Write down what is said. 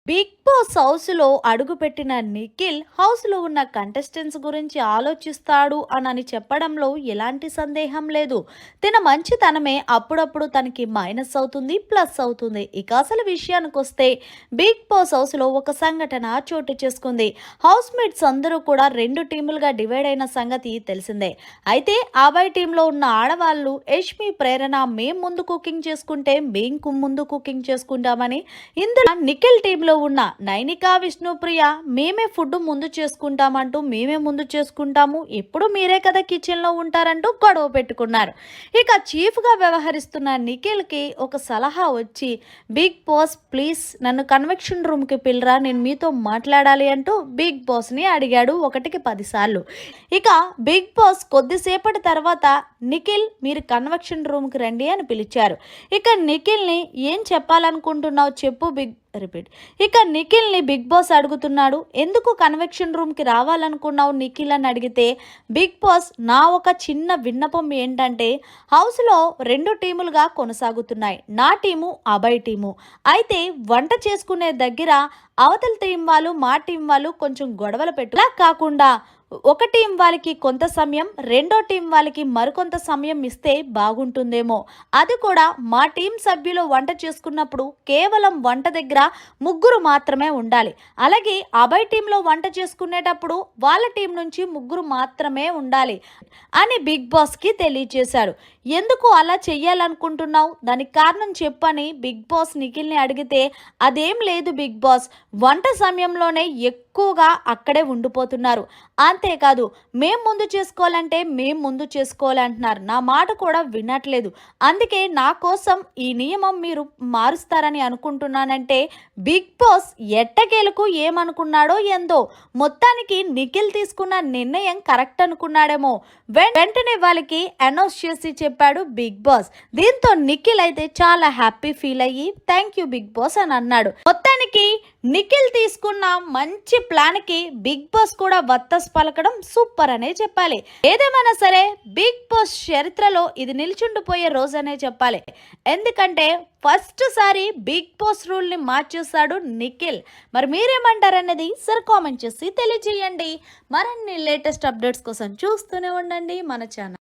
Big boss హౌస్లో అడుగుపెట్టిన నిఖిల్ హౌస్లో ఉన్న కంటెస్టెంట్స్ గురించి ఆలోచిస్తాడు అని చెప్పడంలో ఎలాంటి సందేహం లేదు. తన మంచితనమే అప్పుడప్పుడు తనకి మైనస్ అవుతుంది, ప్లస్ అవుతుంది. ఇక అసలు విషయానికి వస్తే బిగ్ బాస్ హౌస్లో ఒక సంఘటన చోటు చేసుకుంది. హౌస్ మేట్స్ అందరూ కూడా రెండు టీములుగా డివైడ్ అయిన సంగతి తెలిసిందే. అయితే అబ్బాయి టీంలో ఉన్న ఆడవాళ్ళు యష్మి, ప్రేరణ మేం ముందు కుకింగ్ చేసుకుంటే మేం ముందు కుకింగ్ చేసుకుంటామని, ఇందులో నిఖిల్ టీంలో ఉన్న నైనిక, విష్ణుప్రియ మేమే ఫుడ్ ముందు చేసుకుంటామంటూ మేమే ముందు చేసుకుంటాము, ఎప్పుడు మీరే కదా కిచెన్ లో ఉంటారంటూ గొడవ పెట్టుకున్నారు. ఇక చీఫ్ గా వ్యవహరిస్తున్న నిఖిల్ కి ఒక సలహా వచ్చి, బిగ్ బాస్ ప్లీజ్ నన్ను కన్వెక్షన్ రూమ్ కి పిల్లరా, నేను మీతో మాట్లాడాలి అంటూ బిగ్ బాస్ ని అడిగాడు 1కి 10 సార్లు. ఇక బిగ్ బాస్ కొద్దిసేపటి తర్వాత నిఖిల్ మీరు కన్వెక్షన్ రూమ్ కి రండి అని పిలిచారు. ఇక నిఖిల్ ని ఏం చెప్పాలనుకుంటున్నావు చెప్పు రిపీట్. ఇక నిఖిల్ ని బిగ్ బాస్ అడుగుతున్నాడు, ఎందుకు కన్వెక్షన్ రూమ్ కి రావాలనుకున్నావు నిఖిల్ అని అడిగితే, బిగ్ బాస్ నా ఒక చిన్న విన్నపం ఏంటంటే హౌస్ లో రెండు టీములుగా కొనసాగుతున్నాయి, నా టీము అభయ్ టీము. అయితే వంట చేసుకునే దగ్గర అవతల టీం వాళ్ళు మా టీం వాళ్ళు కొంచెం గొడవలు పెట్టులా కాకుండా ఒక టీం వాళ్ళకి కొంత సమయం, రెండో టీం వాళ్ళకి మరికొంత సమయం ఇస్తే బాగుంటుందేమో. అది కూడా మా టీం సభ్యులు వంట చేసుకున్నప్పుడు కేవలం వంట దగ్గర ముగ్గురు మాత్రమే ఉండాలి. అలాగే అభయ్ టీంలో వంట చేసుకునేటప్పుడు వాళ్ళ టీం నుంచి ముగ్గురు మాత్రమే ఉండాలి అని బిగ్ బాస్కి తెలియజేశాడు. ఎందుకు అలా చెయ్యాలనుకుంటున్నావు, దానికి కారణం చెప్పని బిగ్ బాస్ నిఖిల్ని అడిగితే, అదేం లేదు బిగ్ బాస్, వంట సమయంలోనే ఎక్కువగా అక్కడే ఉండిపోతున్నారు, అంతేకాదు మేం ముందు చేసుకోవాలంటే మేం ముందు చేసుకోవాలంటున్నారు, నా మాట కూడా వినట్లేదు, అందుకే నా కోసం ఈ నియమం మీరు మారుస్తారని అనుకుంటున్నానంటే బిగ్ బాస్ ఎట్టకేలకు ఏమనుకున్నాడో ఎందో. మొత్తానికి నిఖిల్ తీసుకున్న నిర్ణయం కరెక్ట్ అనుకున్నాడేమో. వెంటనే వాళ్ళకి అనౌన్స్ చేసి చెప్పాడు బిగ్ బాస్. దీంతో నిఖిల్ అయితే చాలా హ్యాపీ ఫీల్ అయ్యి థ్యాంక్ యూ బిగ్ బాస్ అని అన్నాడు. మొత్తానికి నిఖిల్ తీసుకున్న మంచి ప్లాన్ కి బిగ్ బాస్ కూడా వత్తస్ పలకడం సూపర్ అనే చెప్పాలి. ఏదేమైనా సరే బిగ్ బాస్ చరిత్రలో ఇది నిల్చుండిపోయే రోజు అనే చెప్పాలి. ఎందుకంటే ఫస్ట్ సారి బిగ్ బాస్ రూల్ ని మార్చేశాడు నిఖిల్. మరి మీరేమంటారన్నది సరే కామెంట్ చేసి తెలియజేయండి. మరిన్ని లేటెస్ట్ అప్డేట్స్ కోసం చూస్తూనే ఉండండి మన ఛానల్.